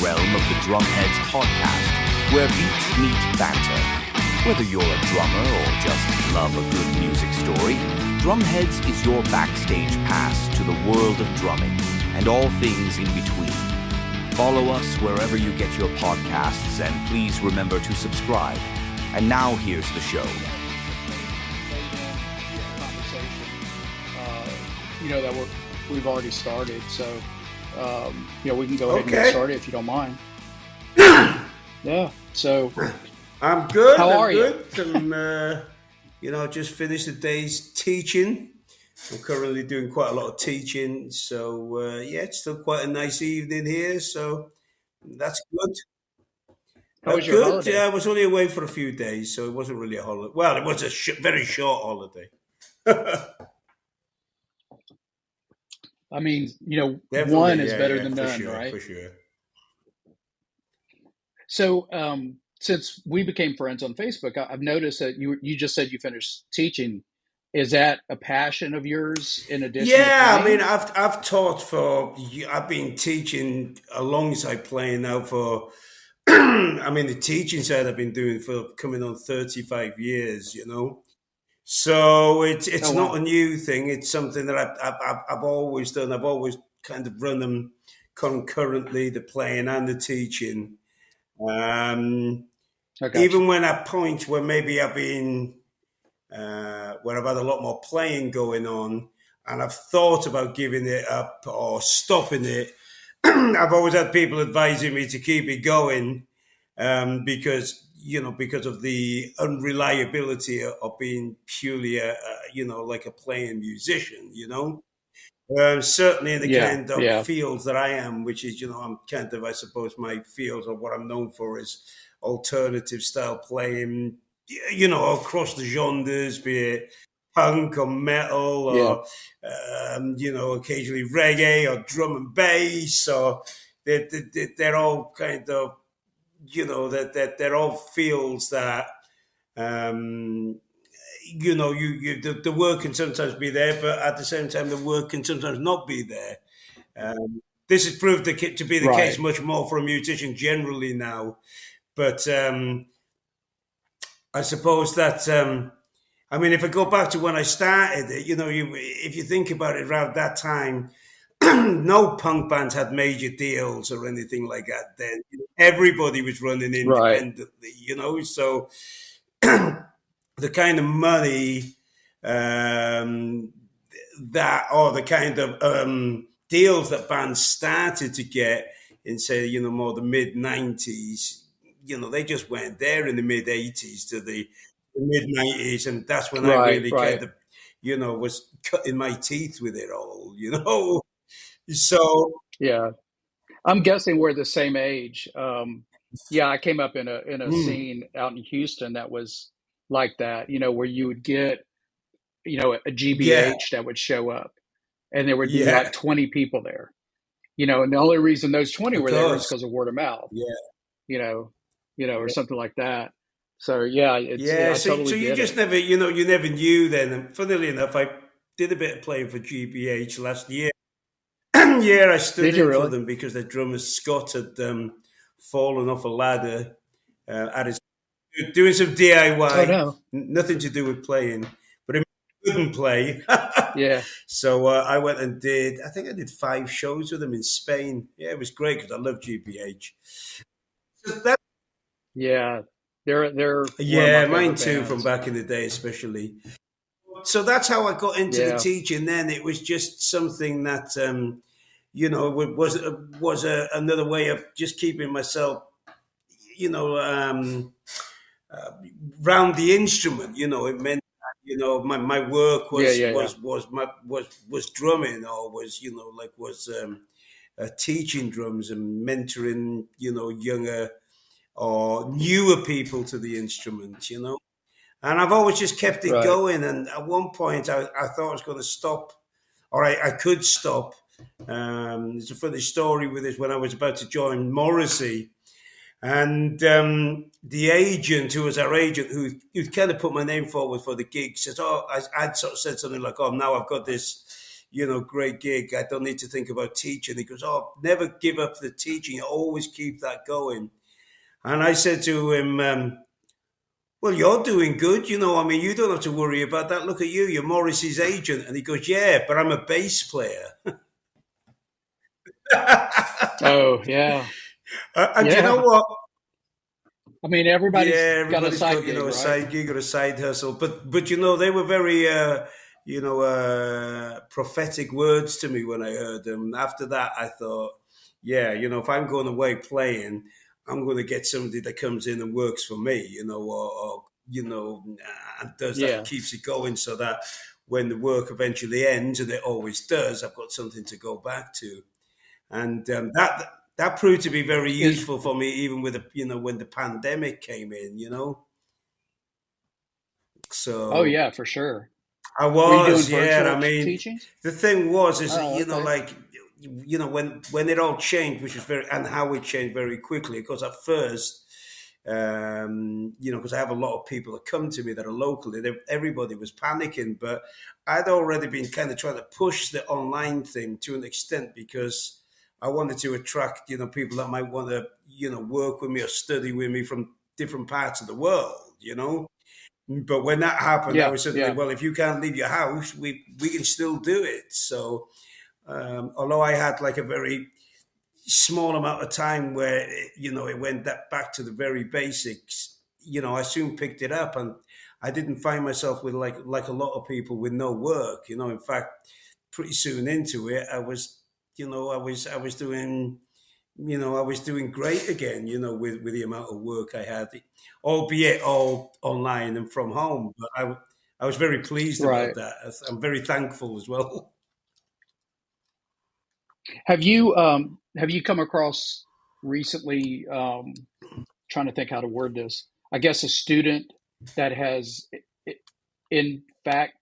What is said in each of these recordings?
realm of the Drumheads podcast, where beats meet banter. Whether you're a drummer or just love a good music story, Drumheads is your backstage pass to the world of drumming and all things in between. Follow us wherever you get your podcasts, and please remember to subscribe. And now here's the show. That we've already started, so we can go ahead and get started if you don't mind. Yeah. So I'm good. How are you? I'm just finished the day's teaching. I'm currently doing quite a lot of teaching, so it's still quite a nice evening here. So that's good. How was your holiday? Yeah, I was only away for a few days, so it wasn't really a holiday. Well, it was a very short holiday. I mean, Definitely, one is better than none, sure, right? For sure. So, since we became friends on Facebook, I've noticed that you just said you finished teaching. Is that a passion of yours in addition? Yeah, to playing? I've taught I've been teaching alongside playing now for. The teaching side I've been doing for coming on 35 years. So it's not a new thing. It's something that I've always done. I've always kind of run them concurrently, the playing and the teaching. Even when at points where maybe I've been where I've had a lot more playing going on, and I've thought about giving it up or stopping it, I've always had people advising me to keep it going because of the unreliability of being purely like a playing musician, certainly in the kind of fields that I am, which is, I'm kind of, I suppose my field or what I'm known for is alternative style playing, across the genres, be it punk or metal or, occasionally reggae or drum and bass, or they're all kind of, that they're all fields that, the work can sometimes be there, but at the same time, the work can sometimes not be there. This has proved to be the case much more for a musician generally now. But I suppose that, if I go back to when I started, if you think about it around that time, no punk bands had major deals or anything like that then. Everybody was running independently, so the kind of money or the kind of deals that bands started to get in, say, more the mid-90s, they just weren't there in the mid-80s to the mid-90s, and that's when I really kind of, was cutting my teeth with it all, So yeah, I'm guessing we're the same age. I came up in a scene out in Houston that was like that, where you would get, a GBH that would show up, and there would be like 20 people there, and the only reason those 20 were there was because of word of mouth, or something like that. So so you just never, you never knew then. And funnily enough, I did a bit of playing for GBH last year. I stood in for them because their drummer Scott had fallen off a ladder doing some DIY. Oh, no. Nothing to do with playing, but he couldn't play. Yeah. So I went and I think I did 5 shows with them in Spain. Yeah, it was great because I love GBH. So they're mine too, bands. From back in the day, especially. So that's how I got into the teaching. Then it was just something that was another way of just keeping myself, round the instrument. It meant my work was drumming, or was teaching drums and mentoring younger or newer people to the instrument. And I've always just kept it going. And at one point, I thought I was going to stop, or I could stop. There's a funny story with this. When I was about to join Morissey, and the agent, who was our agent, who kind of put my name forward for the gig, says, "Oh," I'd sort of said something like, "Oh, now I've got this, great gig. I don't need to think about teaching. He goes, oh, never give up the teaching. Always keep that going. And I said to him, well, you're doing good. I mean, you don't have to worry about that. Look at you. You're Morrissey's agent. And he goes, yeah, but I'm a bass player. Oh, yeah. And you know Yeah. what? I mean, Yeah, got a everybody's side got, gig, a right? side gig or a side hustle. But they were very prophetic words to me when I heard them. After that I thought, yeah, if I'm going away playing, I'm going to get somebody that comes in and works for me, or and does that, Yeah. keeps it going, so that when the work eventually ends, and it always does, I've got something to go back to. And that proved to be very Is useful for me, even with when the pandemic came in. Oh, So yeah, for sure. I Were you doing was, yeah. virtual I mean, teachings? the thing was, is that, Oh, okay. like, when it all changed, which was and how it changed very quickly. Because at first, because I have a lot of people that come to me that are locally, everybody was panicking, but I'd already been kind of trying to push the online thing to an extent, because I wanted to attract, people that might want to, work with me or study with me from different parts of the world. But when that happened, I Yeah, was suddenly, yeah. well, if you can't leave your house, we can still do it. So, although I had like a very small amount of time where it went back to the very basics, I soon picked it up, and I didn't find myself with like a lot of people with no work. In fact, pretty soon into it, I was doing great again, with the amount of work I had, albeit all online and from home. But I was very pleased about Right. that. I'm very thankful as well. Have you come across recently, trying to think how to word this, I guess a student that has in fact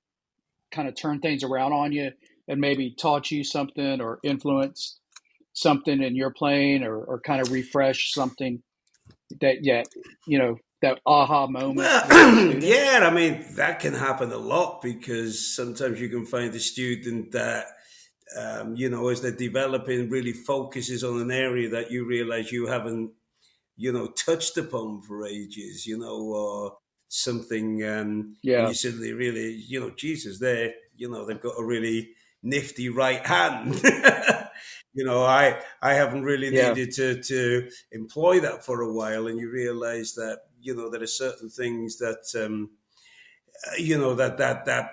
kind of turned things around on you and maybe taught you something or influenced something in your playing, or kind of refresh something that, yeah, that aha moment with a Well, student? yeah, I mean, that can happen a lot, because sometimes you can find a student that, as they're developing, really focuses on an area that you realize you haven't, touched upon for ages, or something, and Yeah, you suddenly really, Jesus, they've got a really nifty right hand. I haven't really yeah, needed to employ that for a while, and you realize that, there are certain things that, that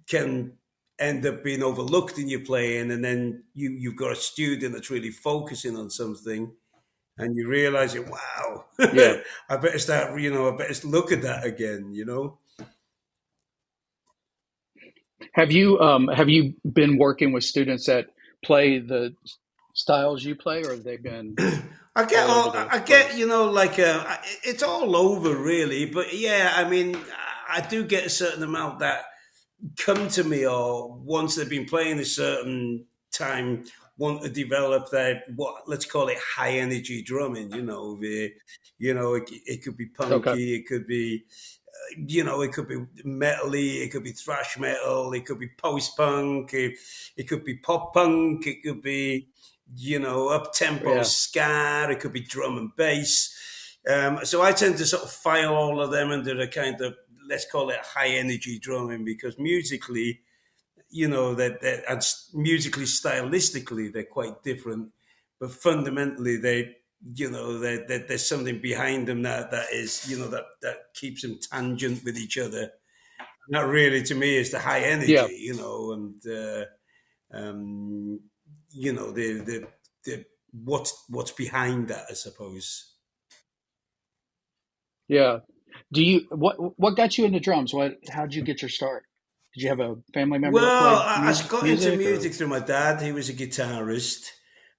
can end up being overlooked in your playing, and then you've got a student that's really focusing on something, and you realize it. Wow, yeah. I better start. I better look at that again. Have you been working with students that play the styles you play, or have they been all over the I get, place? it's all over really, but yeah, I mean, I do get a certain amount that come to me, or once they've been playing a certain time, want to develop their, what, let's call it high energy drumming. It could be Okay. punky, it could be, it could be metally, it could be thrash metal, it could be post punk, it could be pop punk, it could be, up tempo Yeah. ska, it could be drum and bass. So I tend to sort of file all of them under the kind of, let's call it high energy drumming, because musically, that and musically, stylistically, they're quite different, but fundamentally, there's something behind them that is, that keeps them tangent with each other. And that really, to me, is the high Yeah. energy, and um, the what's behind that, I suppose. Yeah. What got you into drums? How'd you get your start? Did you have a family member that Well, played I got into music, or? music through my dad. He was a guitarist.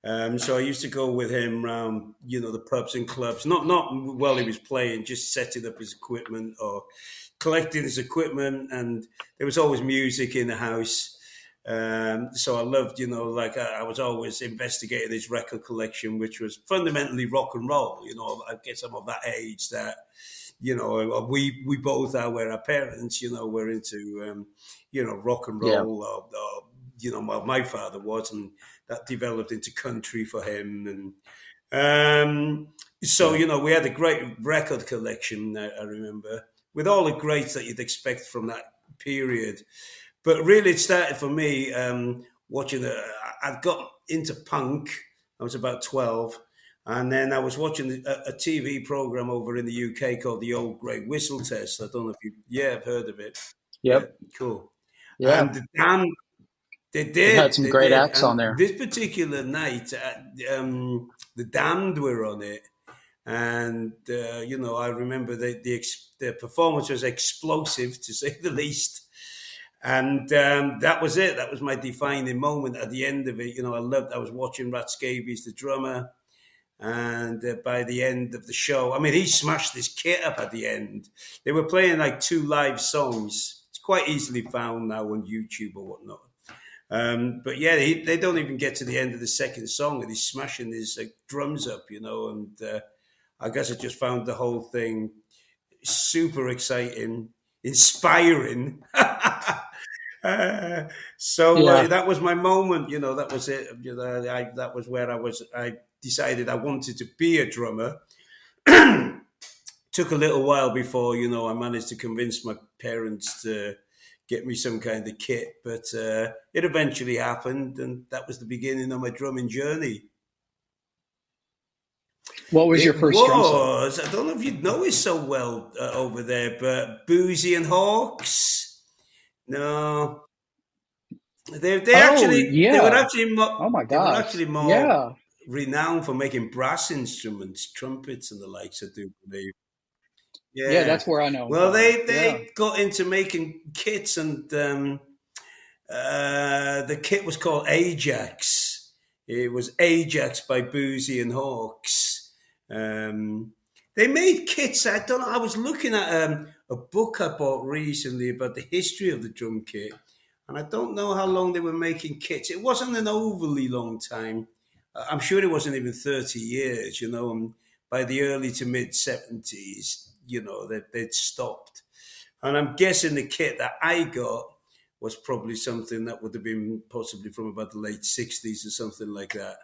So I used to go with him around, the pubs and clubs. Not while he was playing, just setting up his equipment or collecting his equipment. And there was always music in the house. So I loved, like I was always investigating his record collection, which was fundamentally rock and roll. I guess I'm of that age that, we both are, where our parents, were into, rock and Yeah. roll, or my father was, and that developed into country for him. And so, Yeah. we had a great record collection, I remember, with all the greats that you'd expect from that period. But really, it started for me watching. I got into punk. I was about 12. And then I was watching a TV program over in the UK called the Old Grey Whistle Test. I don't know if have heard of it. Yeah, Yep. cool. Yeah. And damn, It had some they great did. acts on And there. this particular night, the Damned were on it, and I remember the performance was explosive, to say the least. And that was it. That was my defining moment. At the end of it, I was watching Rat Scabies, the drummer, and by the end of the show, I mean, he smashed his kit up at the end. They were playing like 2 live songs. It's quite easily found now on YouTube or whatnot. But yeah, they don't even get to the end of the second song, and he's smashing his drums up, and I guess I just found the whole thing super exciting, inspiring. So Yeah. that was my moment. That was it. That was where I decided I wanted to be a drummer. Took a little while before I managed to convince my parents to get me some kind of kit, but it eventually happened, and that was the beginning of my drumming journey. What was your It first drum set? was, I don't know if you'd know it so well over there, but Boozy and Hawks. No, Oh, they were yeah. actually Oh my they were gosh. actually more Yeah. renowned for making brass instruments, trumpets and the likes, I do believe. Yeah, Yeah. that's where I know them Well, from. Yeah. they got into making kits, and the kit was called Ajax. It was Ajax by Boozy and Hawks. They made kits. I don't know. I was looking at a book I bought recently about the history of the drum kit, and I don't know how long they were making kits. It wasn't an overly long time. I'm sure it wasn't even 30 years, and by the early to mid 70s, they'd stopped. And I'm guessing the kit that I got was probably something that would have been possibly from about the late 60s or something like that.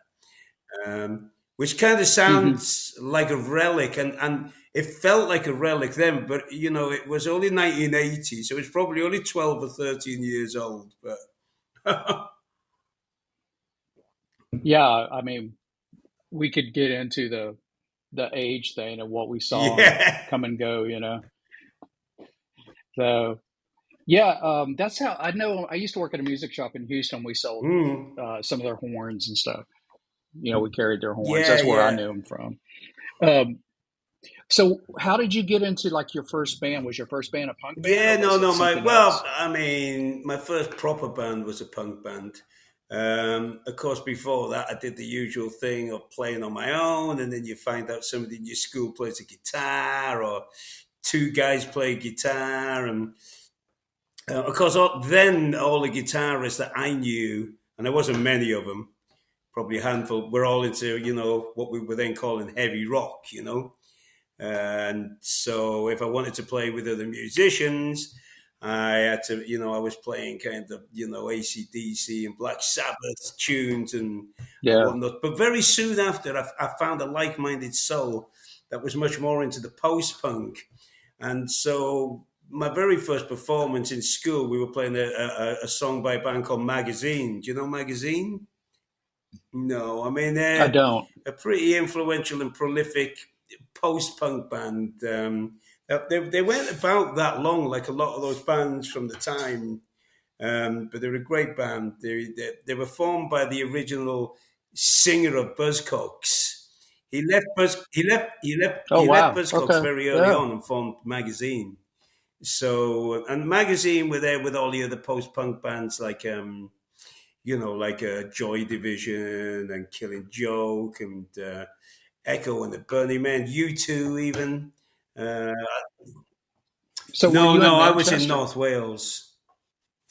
Which kind of Hmm. sounds like a relic, and it felt like a relic then, but it was only 1980, so it's probably only 12 or 13 years old. But Yeah. I mean, we could get into the age thing and what we saw and yeah. come and go, So yeah, that's how I know. I used to work at a music shop in Houston. We sold Mm. some of their horns and stuff. We carried their horns. Yeah, That's where I yeah. knew them from. Um, so how did you get into like your first band? Was your first band a punk band Yeah, or no, was it no. something else? I mean, my first proper band was a punk band. Of course, before that, I did the usual thing of playing on my own, and then you find out somebody in your school plays a guitar, or 2 guys play guitar, and of course, then all the guitarists that I knew, and there wasn't many of them, probably a handful, were all into what we were then calling heavy rock, and so if I wanted to play with other musicians, I had to, I was playing kind of, AC/DC and Black Sabbath tunes and Yeah. whatnot. But very soon after, I found a like minded soul that was much more into the post punk. And so my very first performance in school, we were playing a song by a band called Magazine. Do you know Magazine? No, I mean, I they're don't. a pretty influential and prolific post-punk band. They weren't about that long, like a lot of those bands from the time, but they were a great band. They were formed by the original singer of Buzzcocks. Oh He left wow. Buzzcocks Okay. very early Yeah. on and formed Magazine. So, and Magazine were there with all the other post-punk bands like like Joy Division and Killing Joke and Echo and the Burning Man, U2 even. Uh, So were no, you in no, I was in Manchester? North Wales.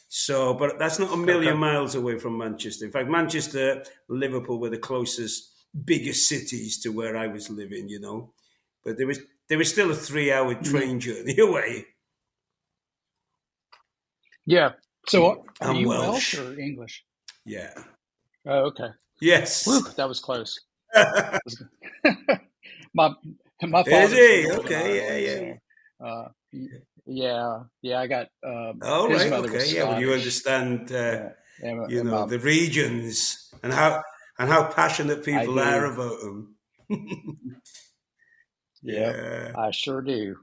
So, but that's not a million Okay. miles away from Manchester. In fact, Manchester, Liverpool were the closest, biggest cities to where I was living. But there was still a 3-hour Hmm. train journey away. Yeah. So are I'm you Welsh Welsh. or English? Yeah. Oh, okay. Whew, Yes. that was close. my my Is father's from he? Northern Okay. Yeah. Ireland, Yeah. so yeah, yeah. I got All his right. mother was Okay. Yeah. Well, you Scottish, understand, and my the regions and how passionate I people are do. about them. Yep, Yeah. I sure do.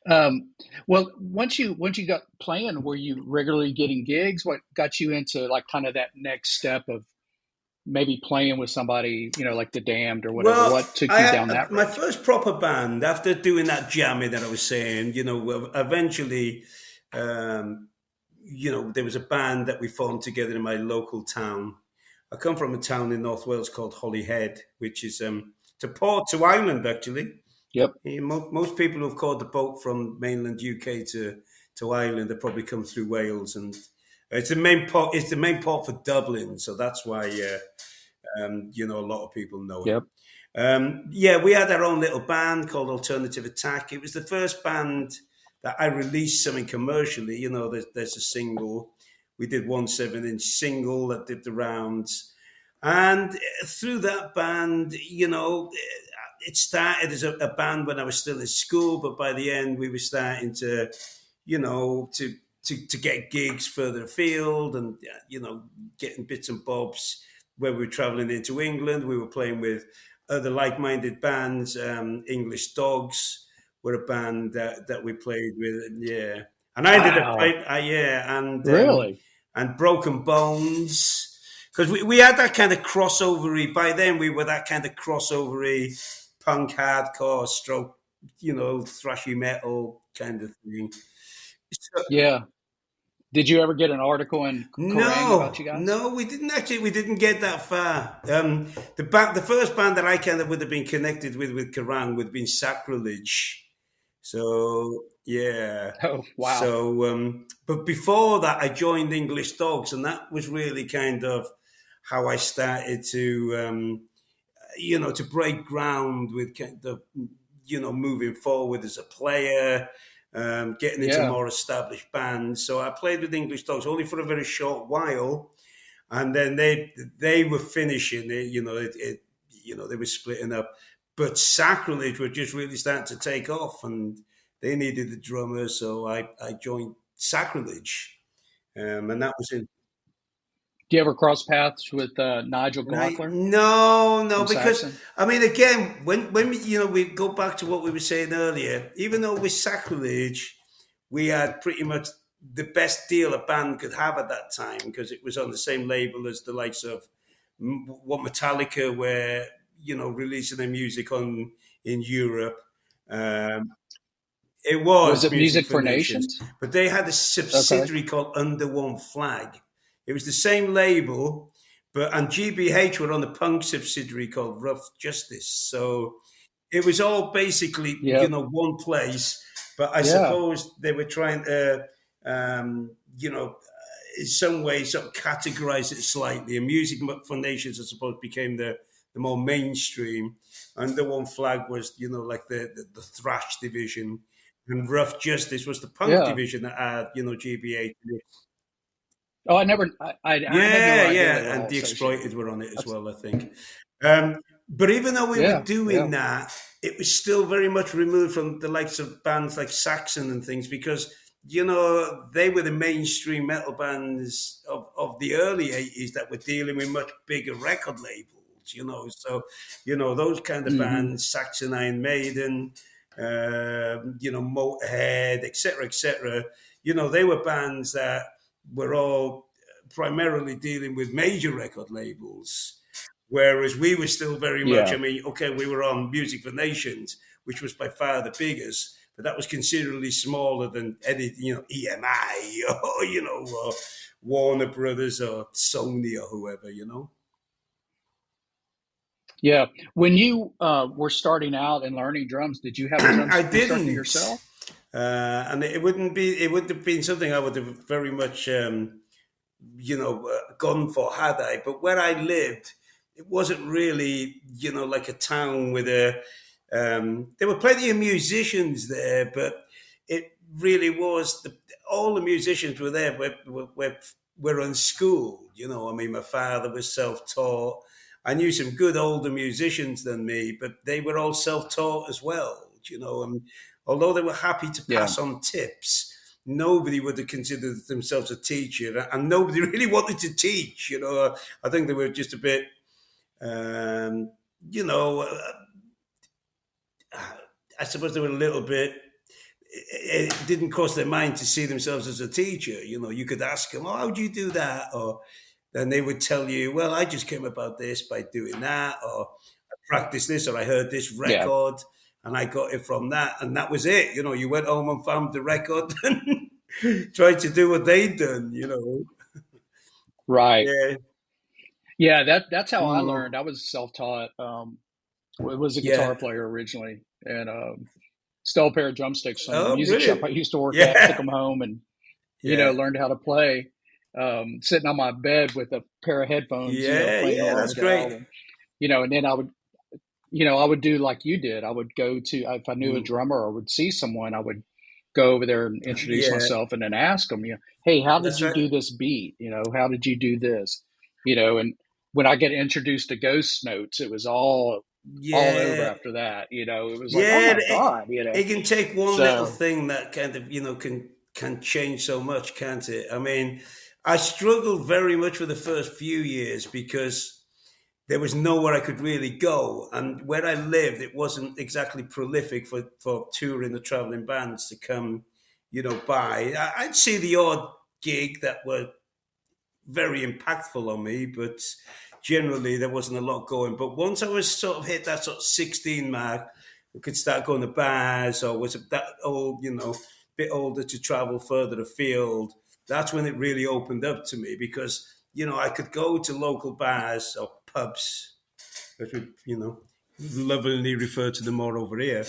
Um, well, once you got playing, were you regularly getting gigs? What got you into like kind of that next step of maybe playing with somebody, like the Damned or whatever? Well, What took I you down had that my road? first proper band after doing that jamming that I was saying. Eventually, um, there was a band that we formed together in my local town. I come from a town in North Wales called Holyhead, which is to port to Ireland actually. Yep. Most people who've caught the boat from mainland UK to Ireland have probably come through Wales, and it's the main port. It's the main port for Dublin, so that's why a lot of people know it. Yep. Yeah, we had our own little band called Alternative Attack. It was the first band that I released something commercially. There's a single. We did 1 7-inch single that did the rounds. And through that band, it started as a band when I was still in school, but by the end we were starting to, to get gigs further afield and, getting bits and bobs where we were traveling into England. We were playing with other like-minded bands. English Dogs were a band that we played with. Yeah. And I ended up Wow. playing, yeah, Really? and Broken Bones because we had that kind of crossovery. By then, we were that kind of crossovery punk hardcore stroke, thrashy metal kind of thing. So, Yeah. Did you ever get an article in Kerrang about you no, guys? no, we didn't actually. We didn't get that far. The first band that I kind of would have been connected with Kerrang would have been Sacrilege. So yeah. Oh, wow. So but before that I joined English Dogs, and that was really kind of how I started to to break ground with kind of moving forward as a player, getting into Yeah. more established bands. So I played with English Dogs only for a very short while, and then they were finishing it. They were splitting up, but Sacrilege were just really starting to take off, and they needed a drummer, so I joined Sacrilege, and that was in. Do you ever cross paths with Nigel Glockler No, no, from because Saxon? I mean, again, when we go back to what we were saying earlier, even though with Sacrilege, we had pretty much the best deal a band could have at that time because it was on the same label as the likes of what Metallica were, releasing their music on in Europe. Um, it Was was it Music Music for for Nations, Nations? but they had a Okay. subsidiary called Under One Flag. It was the same label, and GBH were on the punk subsidiary called Rough Justice. So it was all basically, Yep. one place. But I Yeah. suppose they were trying to, in some way, sort of categorize it slightly. And Music for Nations, I suppose, became the more mainstream. Under One Flag was, like the thrash division, and Rough Justice was the punk Yeah. division that had, GBH. Oh, I had no Yeah, idea they were yeah, and all the associated Exploited with were you. on it as That's well, I think. But even though we were yeah. Yeah. doing that, it was still very much removed from the likes of bands like Saxon and things because they were the mainstream metal bands of the early '80s that were dealing with much bigger record labels. So those kind of Hmm. bands, Saxon, Iron Maiden, Motorhead, etc., etc. They were bands that were all primarily dealing with major record labels, whereas we were still very much. Yeah. I mean, okay, we were on Music for Nations, which was by far the biggest, but that was considerably smaller than any, EMI or or Warner Brothers or Sony or whoever. Yeah. When you were starting out and learning drums, did you have a drum I instructor didn't. yourself? And it wouldn't be. It would have been something I would have very much gone for had I. But where I lived, it wasn't really, like a town with a. There were plenty of musicians there, but it really was all the musicians were there. Were were unschooled. I mean, my father was self-taught. I knew some good older musicians than me, but they were all self-taught as well. And although they were happy to Yeah. pass on tips, nobody would have considered themselves a teacher, and nobody really wanted to teach. I think they were just a bit, um, you know, I suppose they were a little bit. It didn't cross their mind to see themselves as a teacher. You could ask them, "Oh, how do you do that?" Or then they would tell you, "Well, I just came about this by doing that," or "I practiced this," or "I heard this Yeah. record and I got it from that," and that was it. You went home and found the record and tried to do what they'd done. Right. Yeah. Yeah. That's how I Mm. learned. I was self-taught. Was a Yeah. guitar player originally, and stole a pair of drumsticks from the Oh, music shop brilliant. I used to work at. Took Yeah. them home and Yeah. learned how to play. Sitting on my bed with a pair of headphones, Yeah. playing Yeah. along That's with the great. album. And then I would do like you did. I would go to, if I knew a Mm. drummer or would see someone, I would go over there and introduce Yeah. myself and then ask them, hey, how did That's you right. do this beat? How did you do this? And when I get introduced to ghost notes, it was all over Yeah. after that. It was like, oh Yeah. my God. It can take one little So thing that kind of can change so much, can't it? I mean, I struggled very much for the first few years because there was nowhere I could really go, and where I lived, it wasn't exactly prolific for touring or traveling bands to come, by. I'd see the odd gig that were very impactful on me, but generally there wasn't a lot going. But once I was sort of hit that sort of 16 mark, I could start going to bars or was that old, bit older to travel further afield. That's when it really opened up to me because, I could go to local bars or pubs, as we, lovingly refer to them more over here.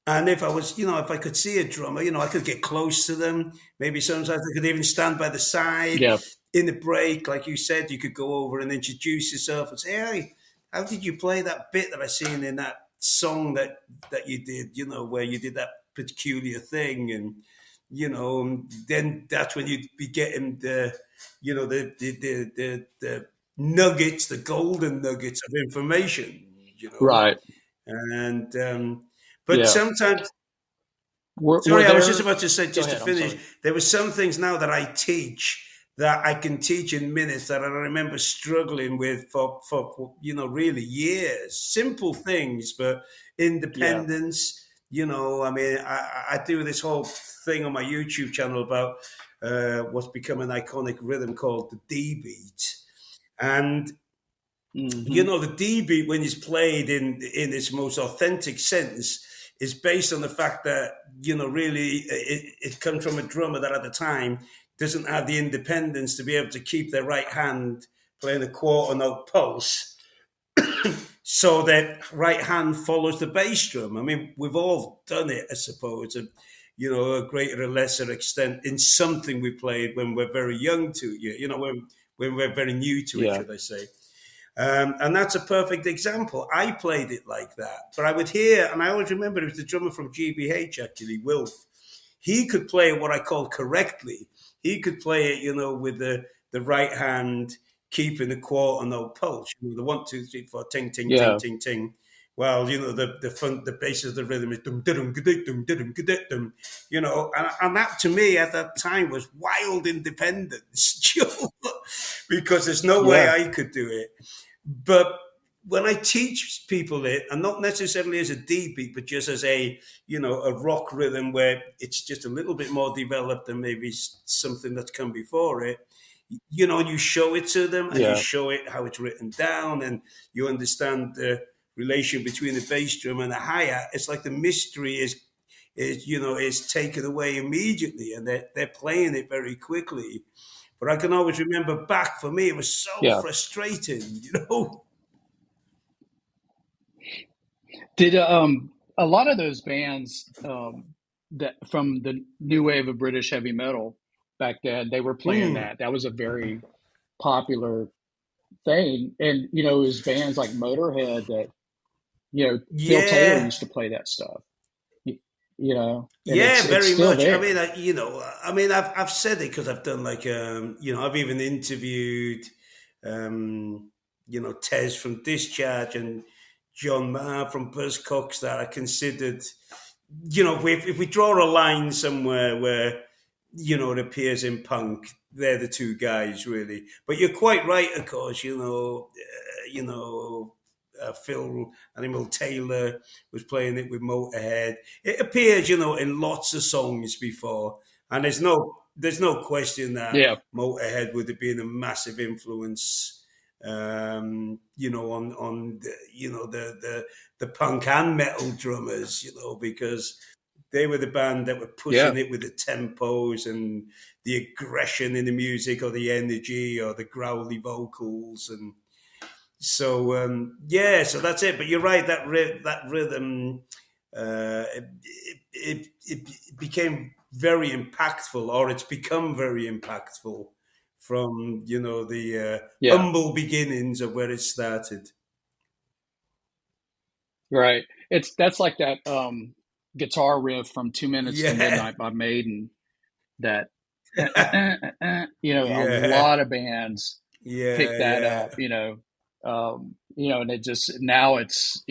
And if I was, if I could see a drummer, I could get close to them. Maybe sometimes I could even stand by the side yeah, in the break, like you said. You could go over and introduce yourself and say, "Hey, how did you play that bit that I seen in that song that you did? Where you did that peculiar thing." And then that's when you'd be getting the nuggets, the golden nuggets of information. right. And but Yeah. sometimes, Were sorry, I was just there, about to say, go just to ahead. I'm finish, sorry. there were some things now that I teach that I can teach in minutes that I remember struggling with for really years. Simple things, but Yeah. independence. I mean, I do this whole thing on my YouTube channel about what's become an iconic rhythm called the D beat, and Hmm. the D beat when it's played in its most authentic sense is based on the fact that really it comes from a drummer that at the time doesn't have the independence to be able to keep their right hand playing a quarter note pulse, so that right hand follows the bass drum. I mean, we've all done it, I suppose, and a greater or lesser extent in something we played when we're very young to when we're very new to it, Yeah. should I say. And that's a perfect example. I played it like that, but I would hear, and I always remember it was the drummer from GBH, actually, Wilf. He could play it what I call correctly. He could play it, with the right hand, keeping the quarter note pulse, the 1, 2, 3, 4, ting, ting, ting, Yeah. ting, ting. Well, the basis of the rhythm is dum dum dum dum dum, and that to me at that time was wild independence, because there's no way Yeah. I could do it. But when I teach people it, and not necessarily as a D beat, but just as a rock rhythm where it's just a little bit more developed than maybe something that's come before it, you show it to them and you Yeah. show it how it's written down, and you understand the relation between the bass drum and the hi-hat. It's like the mystery is taken away immediately, and they're playing it very quickly. But I can always remember back, for me, it was so Yeah. frustrating. Did a lot of those bands that from the new wave of British heavy metal back then, they were playing Mm. that. That was a very popular thing. And it was bands like Motorhead that Phil Taylor Yeah. used to play that stuff. and Yeah, it's very still much. I there. mean, I've said it because I've done like, I've even interviewed, Tez from Discharge and John Marr from Buzzcocks that I considered, if we draw a line somewhere where, it appears in punk, they're the two guys really. But you're quite right, of course. Phil Animal Taylor was playing it with Motorhead. It appears, in lots of songs before, and there's no question that Yeah, Motorhead would have been a massive influence, on the punk and metal drummers, because they were the band that were yeah, pushing it with the tempos and the aggression in the music, or the energy, or the growly vocals, and so so that's it. But you're right, that rhythm, it became very impactful, or it's become very impactful from the yeah. humble beginnings of where it started. Right. That's like that guitar riff from 2 Minutes to Yeah, Midnight by Maiden that a yeah, lot of bands pick yeah, that yeah, up, and it just now it's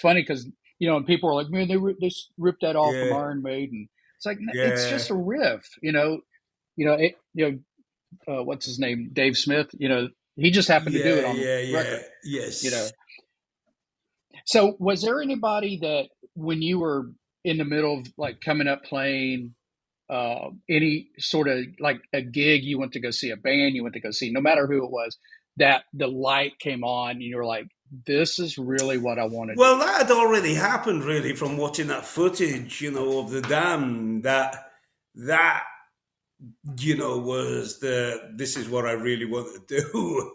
funny because and people are like, man, they ripped that off from yeah, Iron Maiden. It's like it's yeah, just a riff, what's his name, Dave Smith, he just happened to do it yeah, on the yeah, yeah. record, you know. Yes. So, was there anybody that when you were in the middle of like coming up playing any sort of like a gig, you went to go see a band, you went to go see, no matter who it was, that the light came on and you were like, this is really what I want to do? Well, that had already happened, really, from watching that footage, of the dam. That was this is what I really want to do.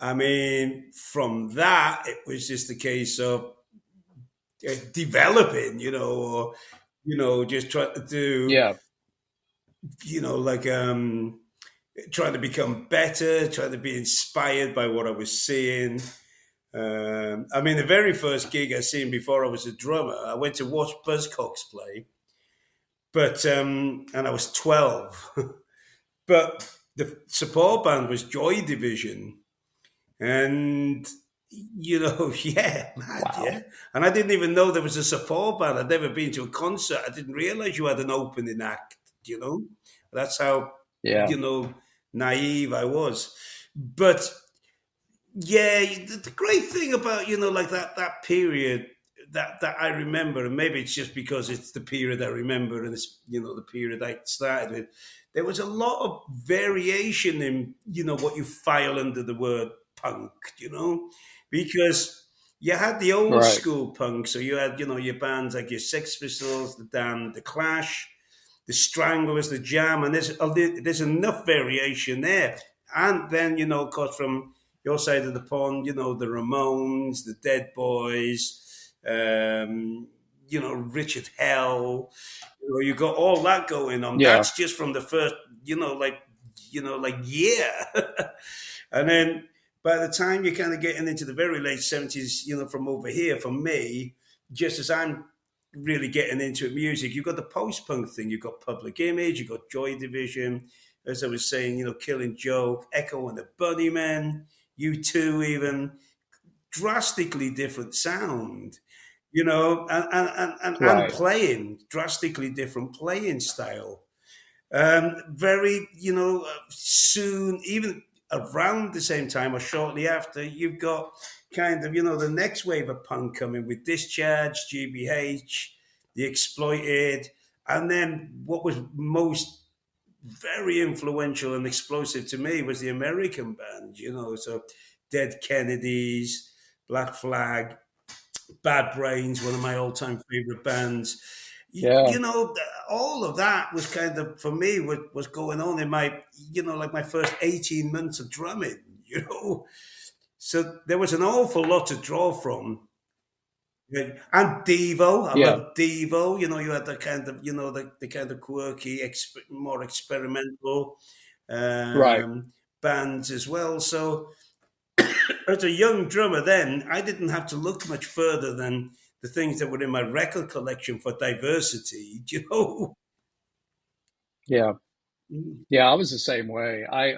I mean, from that, it was just a case of developing, or just trying to do, Yeah, like trying to become better, trying to be inspired by what I was seeing. I mean, the very first gig I seen before I was a drummer, I went to watch Buzzcocks play, but and I was 12, but the support band was Joy Division, and yeah, mad, wow, yeah. And I didn't even know there was a support band. I'd never been to a concert. I didn't realize you had an opening act. That's how yeah, naive I was. But yeah, the great thing about like that period that I remember, and maybe it's just because it's the period I remember, and it's the period I started with. There was a lot of variation in what you file under the word punk, because you had the old right, school punk, so you had your bands like your Sex Pistols, the Damned, the Clash, the Stranglers, the Jam, and there's enough variation there. And then of course, from your side of the pond, the Ramones, the Dead Boys, Richard Hell. You got all that going on. yeah, That's just from the first, year. And then by the time you're kind of getting into the very late 70s, from over here, for me, just as I'm really getting into music, you've got the post-punk thing, you've got Public Image, you've got Joy Division, as I was saying, Killing Joke, Echo and the Bunnymen, U2 even, drastically different sound, and right, playing, drastically different playing style. Very, soon, even around the same time or shortly after, you've got kind of, the next wave of punk coming with Discharge, GBH, The Exploited, and then what was most very influential and explosive to me was the American band, so Dead Kennedys, Black Flag, Bad Brains, one of my all-time favorite bands. yeah, All of that was kind of, for me, what was going on in my, like my first 18 months of drumming, So there was an awful lot to draw from. Yeah. And Devo, I yeah, love Devo. You had the kind of, the kind of quirky, more experimental right, bands as well. So as a young drummer then, I didn't have to look much further than the things that were in my record collection for diversity, you know. Yeah. Yeah, I was the same way. I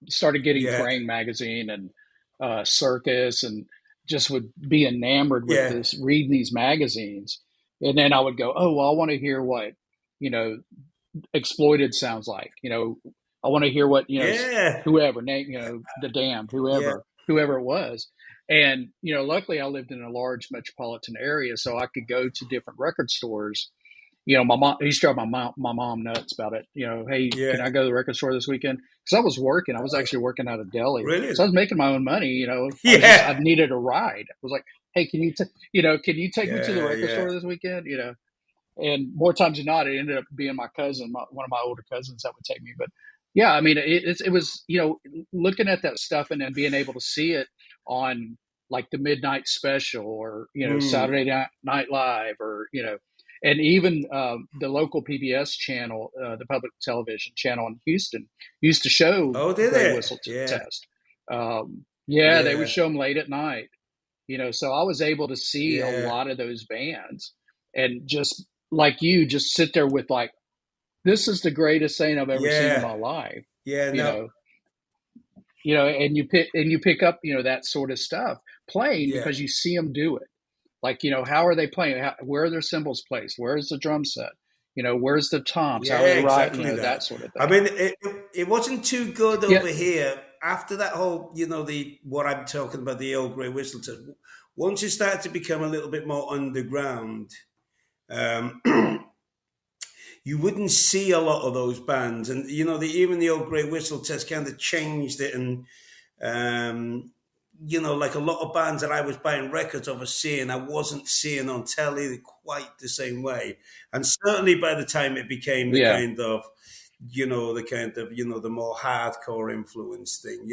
started getting Yeah, Kerrang magazine and Circus, and just would be enamored with yeah, this, reading these magazines, and then I would go, oh, well, I want to hear what you know exploited sounds like. I want to hear what yeah, whoever name the Damned, yeah. whoever it was. And luckily I lived in a large metropolitan area, so I could go to different record stores. My mom, I used to drive my mom nuts about it. Hey, Yeah. can I go to the record store this weekend? Because I was working. I was actually working at a deli, so I Brilliant. was making my own money. I Yeah. needed a ride. I was like, hey, can you take me to the Yeah. record Yeah. store this weekend? And more times than not, it ended up being my cousin, one of my older cousins, that would take me. But yeah, I mean, it was looking at that stuff and then being able to see it on like the midnight special, or Mm. Saturday Night Live, or and even the local PBS channel, the public television channel in Houston, used to show Oh, did Gray it? Whistle Yeah. Test. Yeah, they would Yeah. show them late at night. So I was able to see a Yeah. lot of those bands, and just like you, just sit there with like, this is the greatest thing I've ever seen in Yeah. my life. Yeah. You No. know, and you pick up that sort of stuff playing, Yeah. because you see them do it. Like, how are they playing? Where are their cymbals placed? Where's the drum set? Where's the toms? How are Yeah. they right? Exactly That that. sort of I thing. mean, it wasn't too good Yeah, over here after that whole, the what I'm talking about, the old grey whistle test. Once it started to become a little bit more underground, um, you wouldn't see a lot of those bands, and even the old grey whistle test kind of changed it, and um, like a lot of bands that I was buying records of or seeing, I wasn't seeing on telly quite the same way. And certainly by the time it became the yeah, kind of, the more hardcore influence thing,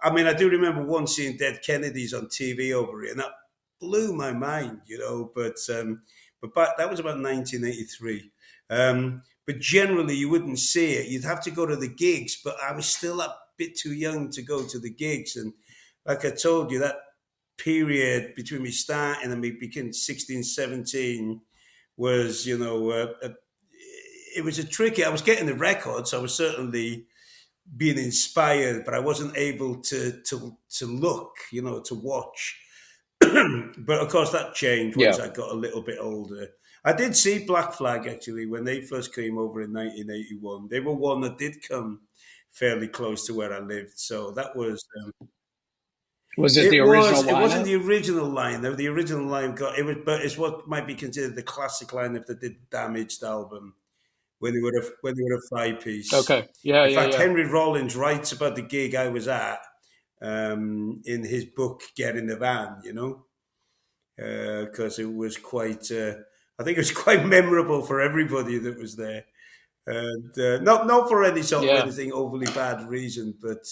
I mean, I do remember once seeing Dead Kennedys on TV over here, and that blew my mind, but that was about 1983. But generally, you wouldn't see it. You'd have to go to the gigs, but I was still a bit too young to go to the gigs. And like I told you, that period between me starting and me becoming 16, 17 was, it was a tricky. I was getting the records. I was certainly being inspired, but I wasn't able to look, to watch. But of course, that changed yeah. once I got a little bit older. I did see Black Flag actually when they first came over in 1981. They were one that did come fairly close to where I lived, so that was. Was it the It original was. It wasn't lineup? the original line. Though the original line got it was, but it's what might be considered the classic line if they did the Damaged album when they were a five piece. Okay. Yeah, In yeah, fact, yeah. Henry Rollins writes about the gig I was at in his book "Get in the Van." Because it was quite. I think it was quite memorable for everybody that was there, and not for any sort of Yeah. anything overly bad reason, but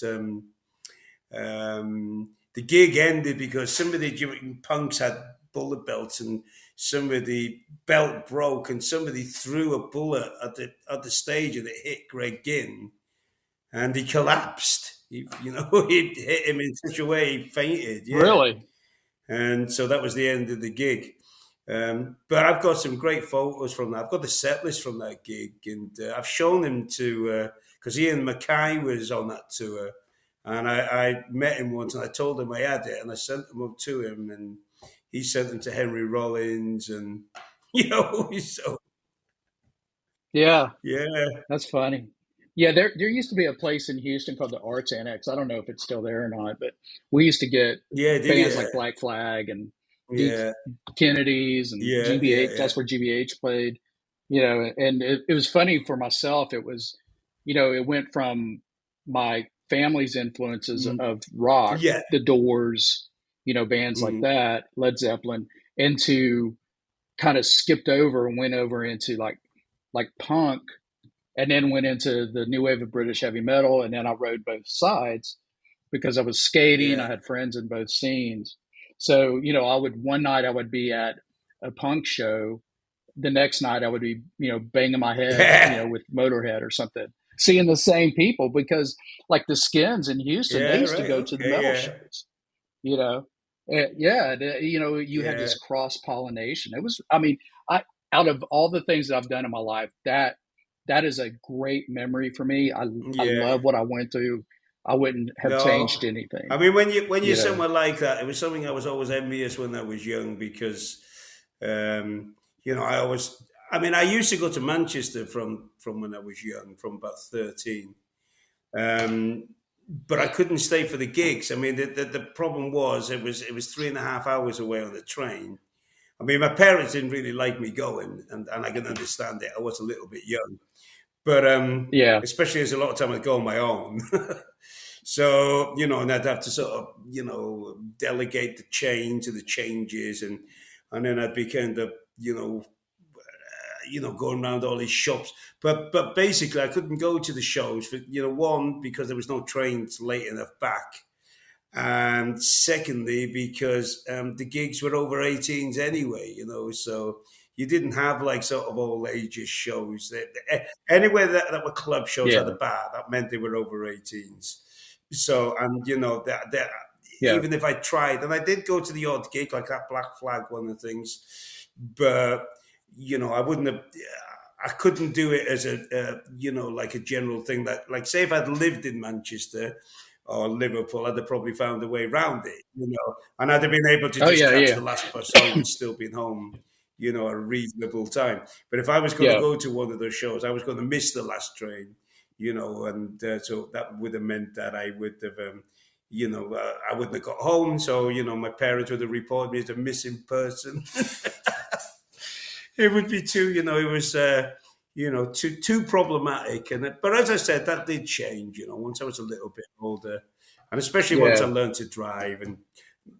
the gig ended because some of the punks had bullet belts, and some of the belt broke, and somebody threw a bullet at the stage, and it hit Greg Ginn, and he collapsed. It hit him in such a way he fainted. Yeah, Really? and so that was the end of the gig. But I've got some great photos from that. I've got the set list from that gig, and I've shown them to because Ian Mackay was on that tour, and I met him once, and I told him I had it, and I sent them up to him, and he sent them to Henry Rollins, and so Yeah. yeah, That's funny. Yeah, there used to be a place in Houston called the Arts Annex. I don't know if it's still there or not, but we used to get yeah, did bands you? like Black Flag and D Yeah, Kennedys and yeah, yeah, GBH. yeah, That's where GBH played. And it was funny for myself. It was, it went from my family's influences mm, of rock, yeah, The Doors, bands like mm, that, Led Zeppelin, into kind of skipped over and went over into like punk, and then went into the new wave of British heavy metal. And then I rode both sides because I was skating. yeah, I had friends in both scenes. So, one night I would be at a punk show. The next night I would be, banging my head, yeah, with Motorhead or something, seeing the same people, because like the Skins in Houston, they yeah, used to right, go to the okay, metal yeah, shows, you know? You had Yeah, this cross pollination. It was, I mean, I out of all the things that I've done in my life, that is a great memory for me. I yeah. love what I went through. I wouldn't have changed No, I anything. mean when you're You know, somewhere like that, it was something I was always envious when I was young because, um, I always. I mean, I used to go to Manchester from when I was young, from about 13. Um, but I couldn't stay for the gigs. I mean, the problem was it was 3.5 hours away on the train. I mean, my parents didn't really like me going, and I can understand it. I was a little bit young, but yeah, especially as a lot of time I'd go on my own. So, and I'd have to sort of, delegate the chain to the changes, and then I'd be kind of, going around all these shops. But basically, I couldn't go to the shows for, one, because there was no trains late enough back, and secondly because the gigs were over 18s anyway, so you didn't have like sort of all ages shows. Anywhere that were club shows had a yeah, bar, that meant they were over 18s. So, and that yeah. even if I tried, and I did go to the odd gig like that Black Flag one of the things, but I wouldn't have. I couldn't do it as like a general thing. That, like, say, if I'd lived in Manchester or Liverpool, I'd have probably found a way around it, and I'd have been able to Oh just yeah, catch the yeah, last bus home and still been home, at a reasonable time. But if I was going to yeah, go to one of those shows, I was going to miss the last train, and so that would have meant that I would have. I wouldn't have got home, so my parents would have reported me as a missing person. It would be too, it was, too problematic. But as I said, that did change. Once I was a little bit older, and especially once I yeah, learned to drive, and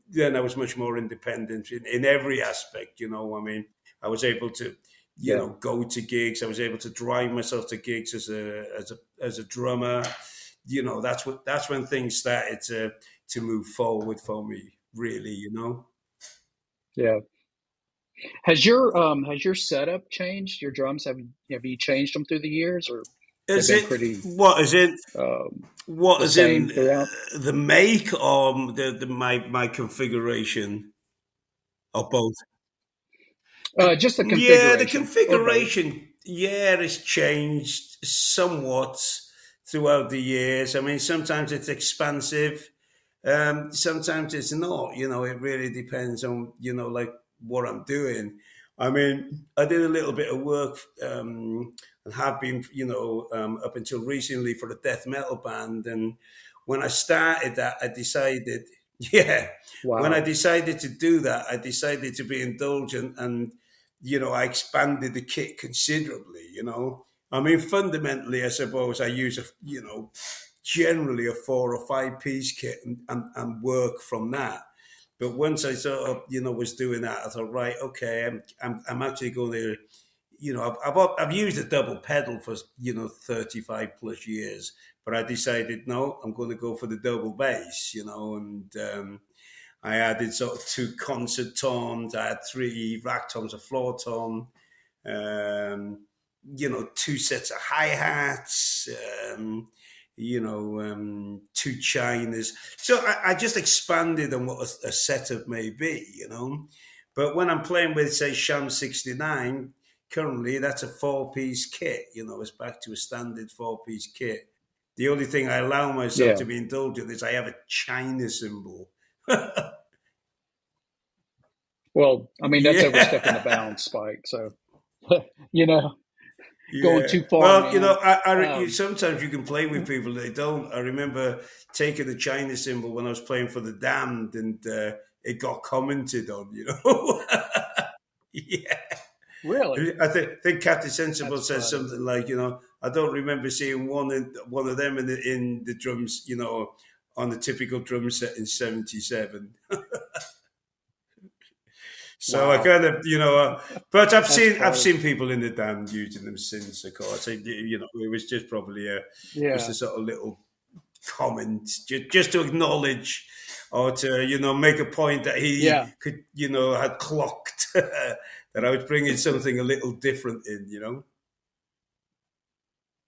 then I was much more independent in every aspect. I mean, I was able to, yeah, go to gigs. I was able to drive myself to gigs as a drummer. That's when things started to move forward for me. Really, yeah. Has your setup changed? Your drums have you changed them through the years, or they've Is been it pretty what is it? What the is in same throughout? the make or my configuration or both? Just the Yeah, the configuration or both. configuration, yeah, has changed somewhat throughout the years. I mean, sometimes it's expansive, sometimes it's not. It really depends on like what I'm doing. I mean, I did a little bit of work, and have been, up until recently for a death metal band. And when I started that, I decided, yeah, when I Wow. decided to do that, I decided to be indulgent, and I expanded the kit considerably. I mean, fundamentally, I suppose I use generally a 4 or 5 piece kit, and work from that. But once I sort of, was doing that, I thought, right, okay, I'm actually going to, I've used a double pedal for 35 plus years, but I decided no, I'm going to go for the double bass, and I added sort of 2 concert toms, I had 3 rack toms, a floor tom, um, 2 sets of hi hats, 2 chinas. So I just expanded on what a setup may be. But when I'm playing with, say, Sham 69, currently that's a 4 piece kit. It's back to a standard 4 piece kit. The only thing I allow myself Yeah. to be indulgent is I have a China symbol. Well, I mean that's overstepping the Yeah. bounds, Spike. So you know, going Yeah. too far, Well, man. you, Um, sometimes you can play with people they don't. I remember taking the China symbol when I was playing for the Damned, and it got commented on. Yeah. really, I think Captain Sensible that's says funny. something like, I don't remember seeing one of them in the drums, on the typical drum set in '77. So I Wow, kind of, but I've that's seen I've funny. seen people in the band using them since. Of course, it was just probably just a Yeah, sort of little comment, just to acknowledge, or to make a point that he yeah, could, had clocked that I was bringing something a little different in.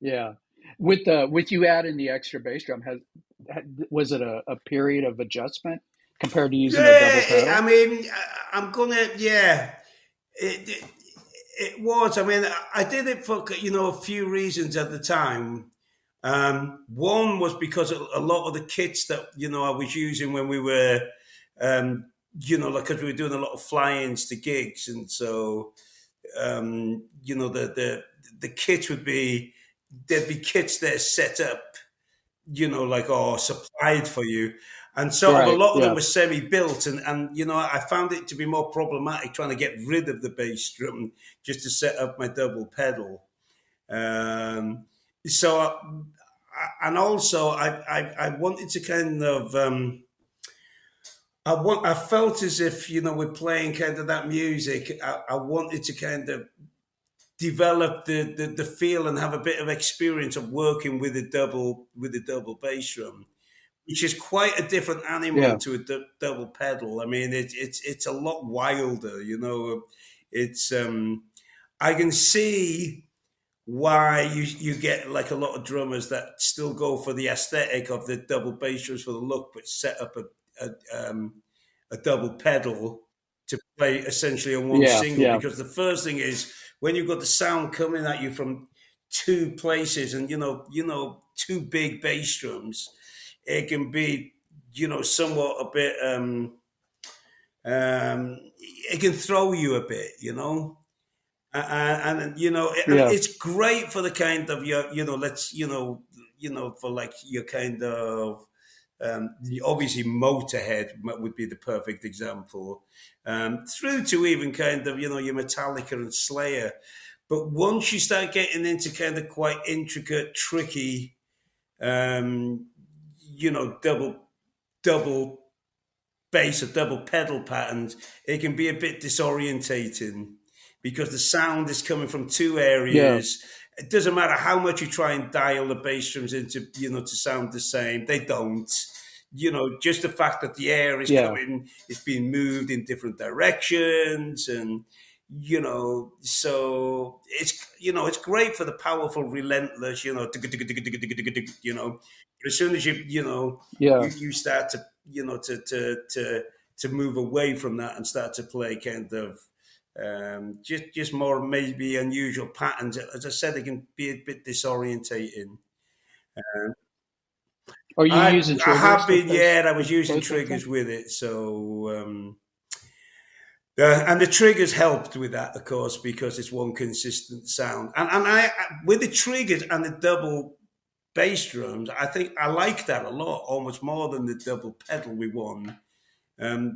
yeah. With you adding the extra bass drum, was it a period of adjustment compared to using a double Yeah, I pedal? mean, I'm gonna, yeah. It, it, it was. I mean, I did it for a few reasons at the time. One was because a lot of the kits that I was using when we were, like because we were doing a lot of fly-ins to gigs, and so the kits would be there'd be kits that are set up, like or supplied for you. And sort of a Right. lot of them Yeah. were semi-built, and I found it to be more problematic trying to get rid of the bass drum just to set up my double pedal. Um, so, and also I wanted to kind of I felt as if we're playing kind of that music. I wanted to kind of develop the feel and have a bit of experience of working with a double bass drum, which is quite a different animal Yeah. to a double pedal. I mean, it's a lot wilder. It's I can see why you get like a lot of drummers that still go for the aesthetic of the double bass drums for the look, but set up a double pedal to play essentially on one Yeah. single. Yeah. Because the first thing is when you've got the sound coming at you from two places, and two big bass drums, it can be somewhat a bit it can throw you a bit, and and Yeah. it's great for the kind of your let's for like your kind of obviously Motorhead would be the perfect example, through to even kind of your Metallica and Slayer. But once you start getting into kind of quite intricate, tricky, um, double bass or double pedal patterns, it can be a bit disorientating because the sound is coming from two Yeah. areas. It doesn't matter how much you try and dial the bass drums into, to sound the same. They don't. Just the fact that the air is Yeah. coming, it's being moved in different directions, and so it's great for the powerful, relentless, But as soon as Yeah. you start to to move away from that and start to play kind of just more maybe unusual patterns. As I said, it can be a bit disorientating. Are you using I have triggers been, with those yeah. I was using those ones? triggers with it, so and the triggers helped with that, of course, because it's one consistent sound. And with the triggers and the double bass drums, I think I like that a lot, almost more than the double pedal we won,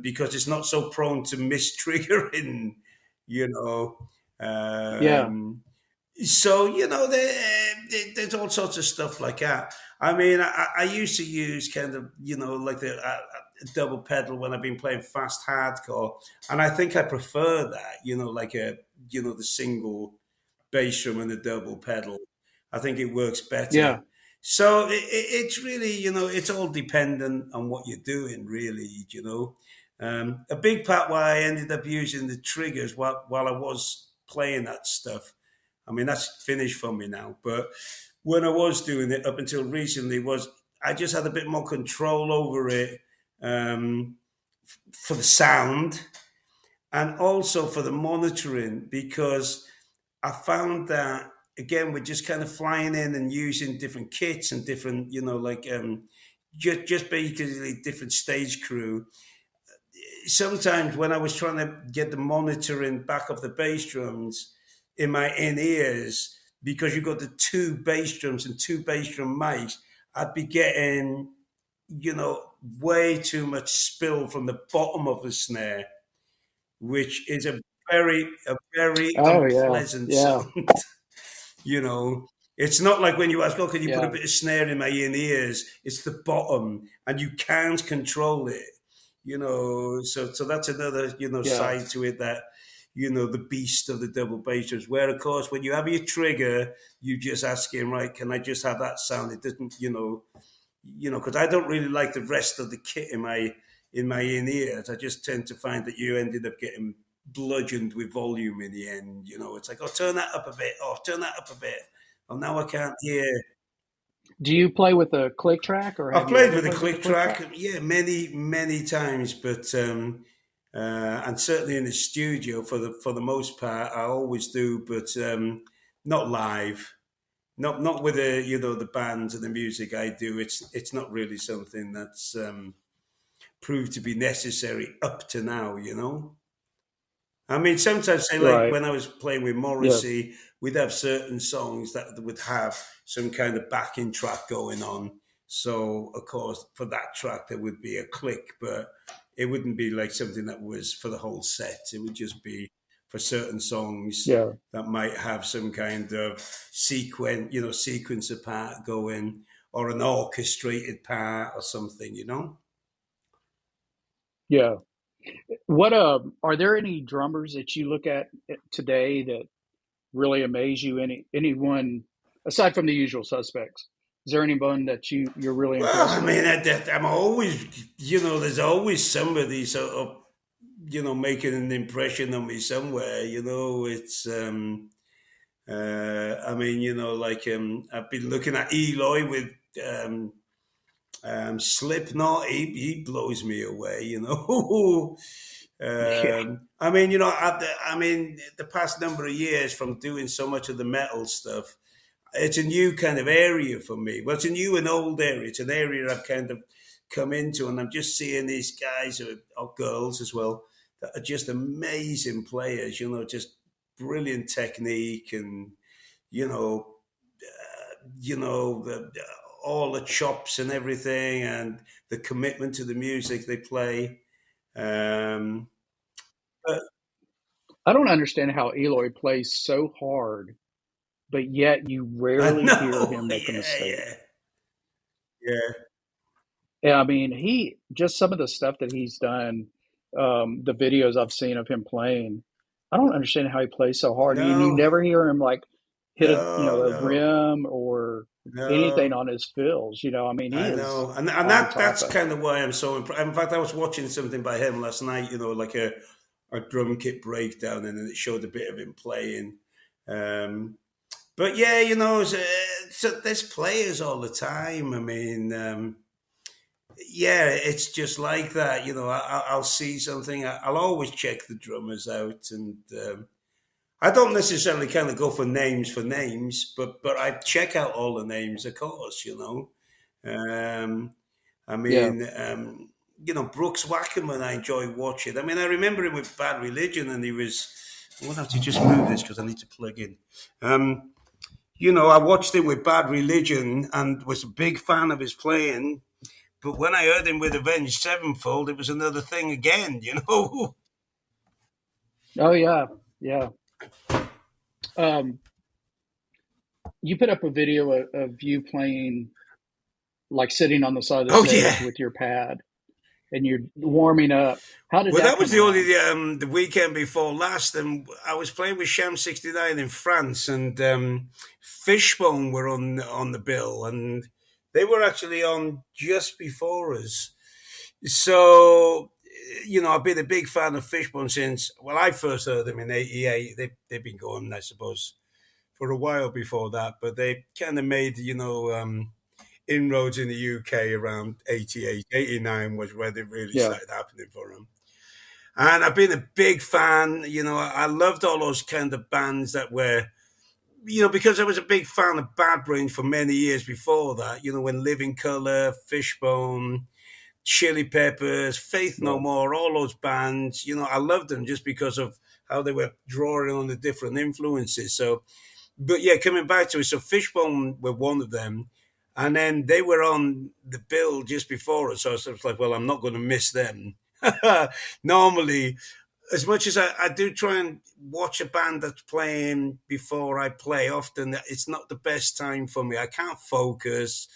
because it's not so prone to mistriggering, you know. Yeah. So there's all sorts of stuff like that. I mean, I used to use kind of like the double pedal when I've been playing fast hardcore, and I think I prefer that. Like the single bass drum and the double pedal. I think it works better. Yeah. So it's really it's all dependent on what you're doing, really. A big part why I ended up using the triggers while I was playing that stuff. I mean, that's finished for me now. But when I was doing it up until recently, was I just had a bit more control over it, um, for the sound and also for the monitoring, because I found that again we're just kind of flying in and using different kits and different, like just basically different stage crew. Sometimes when I was trying to get the monitoring back of the bass drums in my in ears, because you've got the two bass drums and two bass drum mics, I'd be getting, way too much spill from the bottom of the snare, which is a very Oh yeah. unpleasant Yeah. sound. you know, it's not like when you ask, "Oh, can you put a Yeah. bit of snare in my ears?" It's the bottom, and you can't control it. So that's another Yeah. side to it, that the beast of the double bass drums. Where of course when you have your trigger, you just ask him, right? Can I just have that sound? It doesn't, because I don't really like the rest of the kit in my in ears. I just tend to find that you ended up getting bludgeoned with volume in the end. It's like, oh, turn that up a bit. Oh, turn that up a bit. Oh, now I can't hear. Do you play with a click track, or I've have you played ever with a played with a click click track? track, yeah, many times, but and certainly in the studio for the most part, I always do, but not live, not with the the bands and the music I do. It's not really something that's proved to be necessary up to now, you know. I mean, sometimes, say, like Right. when I was playing with Yeah. Morissey, we'd have certain songs that would have some kind of backing track going on. So, of course, for that track, there would be a click, but it wouldn't be like something that was for the whole set. It would just be for certain songs Yeah. that might have some kind of sequencer part going, or an orchestrated part or something, you know? Yeah. What are there any drummers that you look at today that really amaze you? Anyone aside from the usual suspects? Is there anyone that you're really Well, I impressed with? mean, I'm always, there's always somebody sort of, making an impression on me somewhere. I mean, like I've been looking at Eloy with um, Slipknot. He blows me away. Yeah. I mean, I mean, the past number of years from doing so much of the metal stuff, it's a new kind of area for me. Well, it's a new and old area. It's an area I've kind of come into, and I'm just seeing these guys or girls as well that are just amazing players. Just brilliant technique, and you know, all the chops and everything, and the commitment to the music they play. Um, but I don't understand how Eloy plays so hard, but yet you I rarely hear know, him make a yeah, mistake. yeah. Yeah, I mean, he just some of the stuff that he's done, the videos I've seen of him playing, I don't understand how he plays so hard. And you No, never hear him like hit no, a no, rim or anything no. on his fills. I mean, he I is know, and on top that's of it. kind of why I'm so impressed. In fact, I was watching something by him last night. Like a drum kit breakdown, and then it showed a bit of him playing. Um, but yeah, so there's players all the time. I mean, yeah, it's just like that. I'll see something. I'll always check the drummers out, and I don't necessarily kind of go for names, but I check out all the names, of course. Um, I Yeah. mean, Brooks Wackerman, I enjoy watching. I mean, I remember him with Bad Religion, and he was. I will have to just move this because I need to plug in. I watched him with Bad Religion and was a big fan of his playing. But when I heard him with Avenged Sevenfold, it was another thing again. Oh yeah. Yeah. Um, you put up a video of you playing like sitting on the side of the Oh, yeah. stage with your pad and you're warming up. How did Well, that that was come the only along? the weekend before last, and I was playing with Sham '69 in France, and Fishbone were on the bill, and they were actually on just before us. So, I've been a big fan of Fishbone since I first heard them in '88. They've been going, I suppose, for a while before that, but they kind of made inroads in the UK around '88, '89 was where they really Yeah. started happening for them. And I've been a big fan. I loved all those kind of bands that were, because I was a big fan of Bad Brains for many years before that. When Living Colour, Fishbone, Chili Peppers, Faith No Yeah. More, all those bands. I loved them just because of how they were drawing on the different influences. So, but yeah, coming back to it, so Fishbone were one of them. And then they were on the bill just before us. So I was like, well, I'm not going to miss them. Normally, as much as I do try and watch a band that's playing before I play, often it's not the best time for me. I can't focus.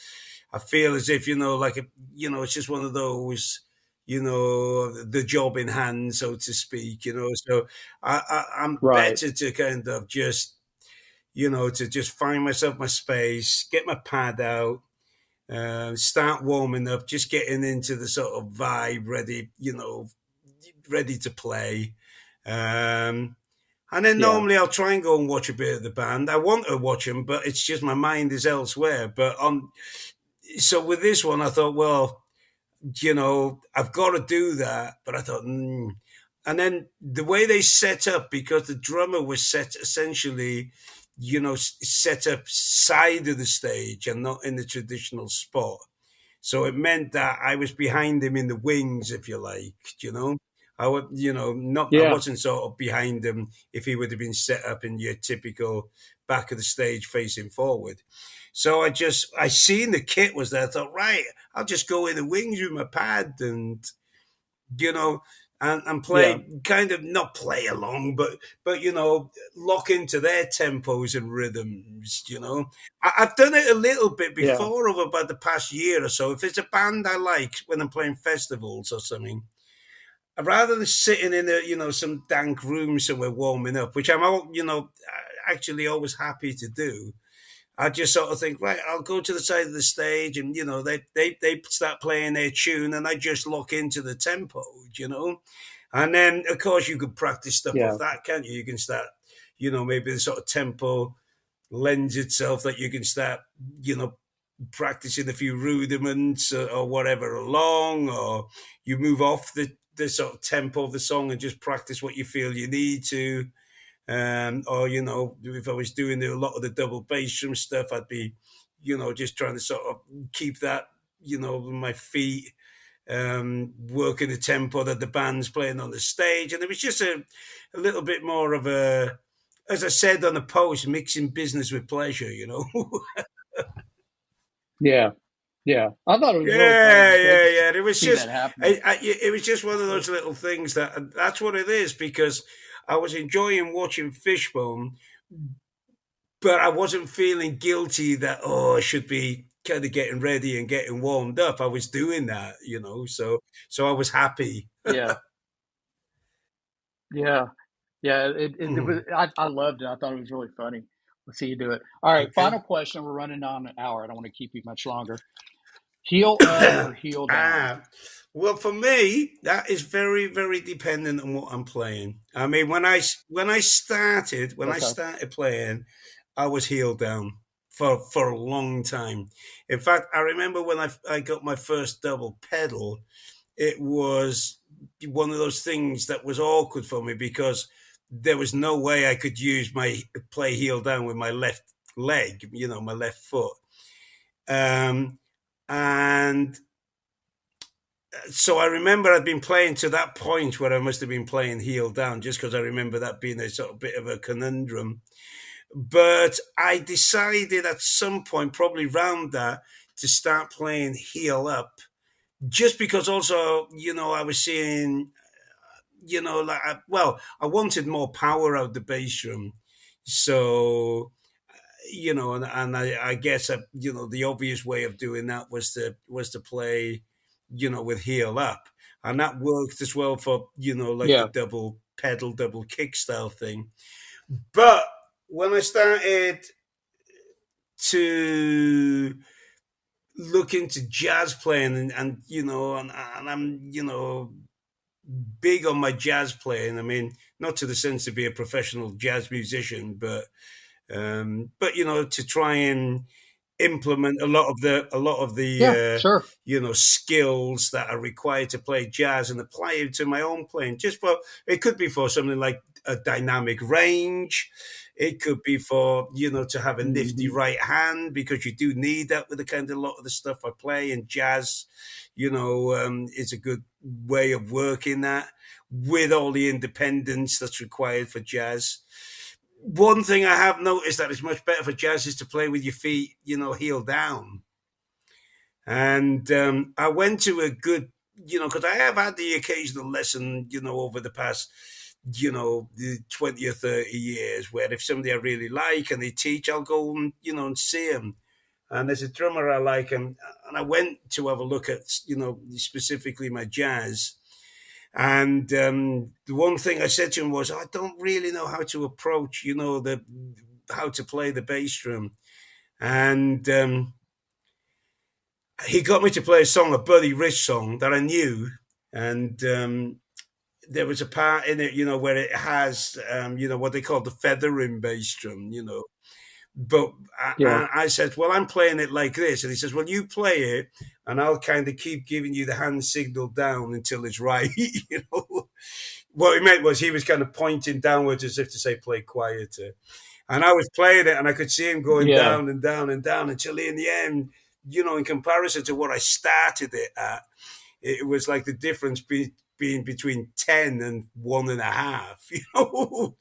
I feel as if, it's just one of those, the job in hand, so to speak. So I'm Right. better to kind of just, to just find myself my space, get my pad out, start warming up, just getting into the sort of vibe, ready to play. Um, And then Yeah. normally I'll try and go and watch a bit of the band. I want to watch them, but it's just my mind is elsewhere. But so with this one, I thought, well, I've got to do that. But I thought, and then the way they set up, because the drummer was set essentially, set up side of the stage and not in the traditional spot. So it meant that I was behind him in the wings, if you like, I would, not, I Yeah. wasn't sort of behind him if he would have been set up in your typical back of the stage facing forward. So I seen the kit was there. I thought, right, I'll just go in the wings with my pad and, you know, and Yeah. play, kind of not play along, but lock into their tempos and rhythms. I've done it a little bit Yeah. before over about the past year or so. If it's a band I like when I'm playing festivals or something, rather than sitting in some dank room somewhere warming up, which I'm all actually always happy to do. I just sort of think, right, I'll go to the side of the stage, and they start playing their tune, and I just lock into the tempo. And then of course you could practice stuff off Yeah. that, can't you? You can start, maybe the sort of tempo lends itself that you can start, practicing a few rudiments or whatever along, or you move off the sort of tempo of the song and just practice what you feel you need to. Or if I was doing a lot of the double bass drum stuff, I'd be, just trying to sort of keep that, my feet, working the tempo that the band's playing on the stage, and it was just a little bit more of a, as I said on the post, mixing business with pleasure. Yeah. Yeah. I thought it was really fun. It Yeah, was great yeah, to yeah. It was see that just, happening. it was just one of those little things that's what it is, because I was enjoying watching Fishbone, but I wasn't feeling guilty that, I should be kind of getting ready and getting warmed up. I was doing that, so I was happy. Yeah. Yeah. Yeah. It was, Mhm. I loved it. I thought it was really funny. Let's see you do it. All right. Okay. Final question. We're running on an hour. I don't want to keep you much longer. Heel up or heel down? ah, well, for me, that is very, very dependent on what I'm playing. I mean, when I Okay. started playing, I was heel down for a long time. In fact, I remember when I got my first double pedal, it was one of those things that was awkward for me, because there was no way I could use my play heel down with my left leg, my left foot. Um, and so I remember I'd been playing to that point where I must have been playing heel down, just because I remember that being a sort of bit of a conundrum. But I decided at some point, probably round that, to start playing heel up, just because also, I was seeing, like, I wanted more power out the bass drum. So, and I guess, the obvious way of doing that was to play, with heel up. And that worked as well for, like the Yeah. double pedal, double kick style thing. But when I started to look into jazz playing, and I'm, big on my jazz playing. I mean, not to the sense to be a professional jazz musician, but to try and implement Yeah. Sure. skills that are required to play jazz, and apply it to my own playing. Just for, it could be for something like a dynamic range. It could be for, to have a nifty Hmm. right hand, because you do need that with the kind of, a lot of the stuff I play. And jazz, is a good way of working that with all the independence that's required for jazz. One thing I have noticed that is much better for jazz is to play with your feet, heel down. And I went to a good, because I have had the occasional lesson, over the past, the 20 or 30 years, where if somebody I really like and they teach, I'll go and, and see them. And there's a drummer I like, and I went to have a look at, specifically my jazz. And the one thing I said to him was, I don't really know how to approach, how to play the bass drum. And he got me to play a song, a Buddy Rich song that I knew. And there was a part in it, where it has, what they call the feathering bass drum, But Yeah. I said, well, I'm playing it like this. And he says, well, you play it and I'll kind of keep giving you the hand signal down until it's right. What he meant was he was kind of pointing downwards as if to say, play quieter. And I was playing it and I could see him going Yeah. down and down and down until in the end, in comparison to what I started it at, it was like the difference being between 10 and 1.5,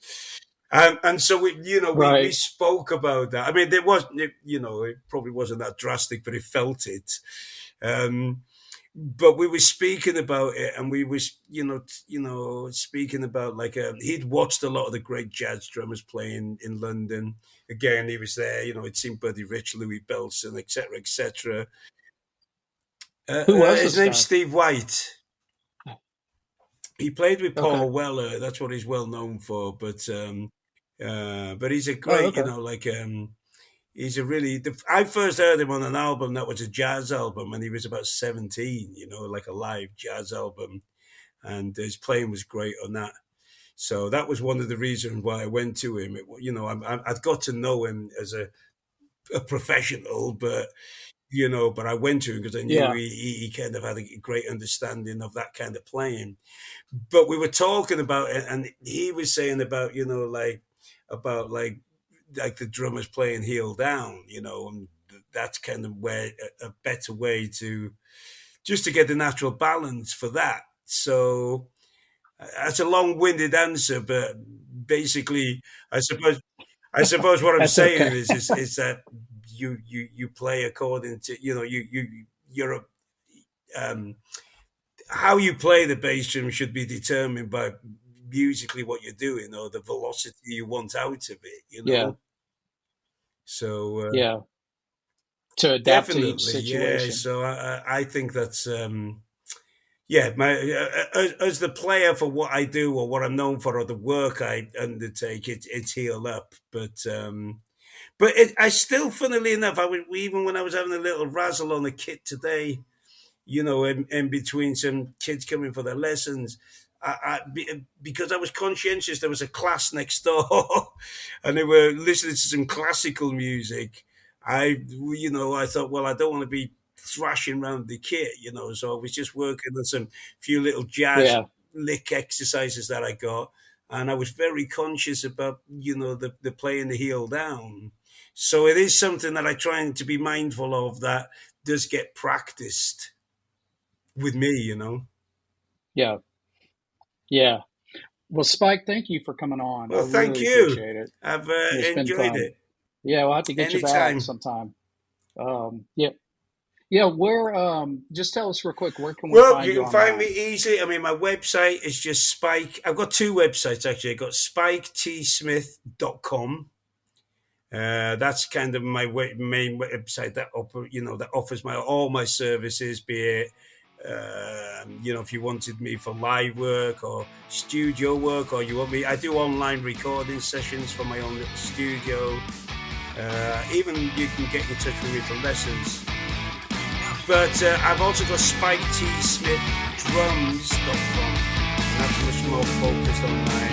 And so we Right. spoke about that. I mean, it probably wasn't that drastic, but it felt it. But we were speaking about it, and we was, speaking about like he'd watched a lot of the great jazz drummers playing in London. Again, he was there. He'd seen Buddy Rich, Louis Bellson, etc., etc. Who was His this name's guy? Steve White. He played with Okay. Paul Weller. That's what he's well known for. But he's a Oh, great, okay. he's a really. I first heard him on an album that was a jazz album when he was about 17. Like a live jazz album, and his playing was great on that. So that was one of the reasons why I went to him. I'd got to know him as a professional, but I went to him because I knew Yeah. he kind of had a great understanding of that kind of playing. But we were talking about it, and he was saying about about like the drummers playing heel down, and that's kind of where a better way to just to get the natural balance for that. So that's a long-winded answer, but basically, I suppose what I'm That's saying okay. is that you play according to you're a how you play the bass drum should be determined by musically what you're doing or the velocity you want out of it. Yeah. So Yeah. To adapt to each definitely, yeah. situation. So I think that's yeah. My as the player for what I do or what I'm known for or the work I undertake, it's heel up, but I still, funnily enough, even when I was having a little razzle on the kit today, in between some kids coming for their lessons. Because I was conscientious, there was a class next door, and they were listening to some classical music. I thought, well, I don't want to be thrashing around the kit, so I was just working on some few little jazz Yeah. lick exercises that I got, and I was very conscious about, the playing the heel down. So it is something that I try to be mindful of that does get practiced with me. Yeah. Yeah. Well, Spike, thank you for coming on. I Well, thank really you. appreciate it. I've It's been enjoyed fun. it. Yeah, we'll have to get you back Anytime. sometime. Yeah. Yeah, where just tell us real quick, where can we Well, find you you can find me online? easily. I mean, my website is just Spike. I've got two websites, actually. I've got spiketsmith.com. That's kind of my main website that offers all my services, be it if you wanted me for live work or studio work, or you want me, I do online recording sessions for my own little studio. Even you can get in touch with me for lessons. But I've also got SpikeTSmithDrums.com, and that's much more focused on my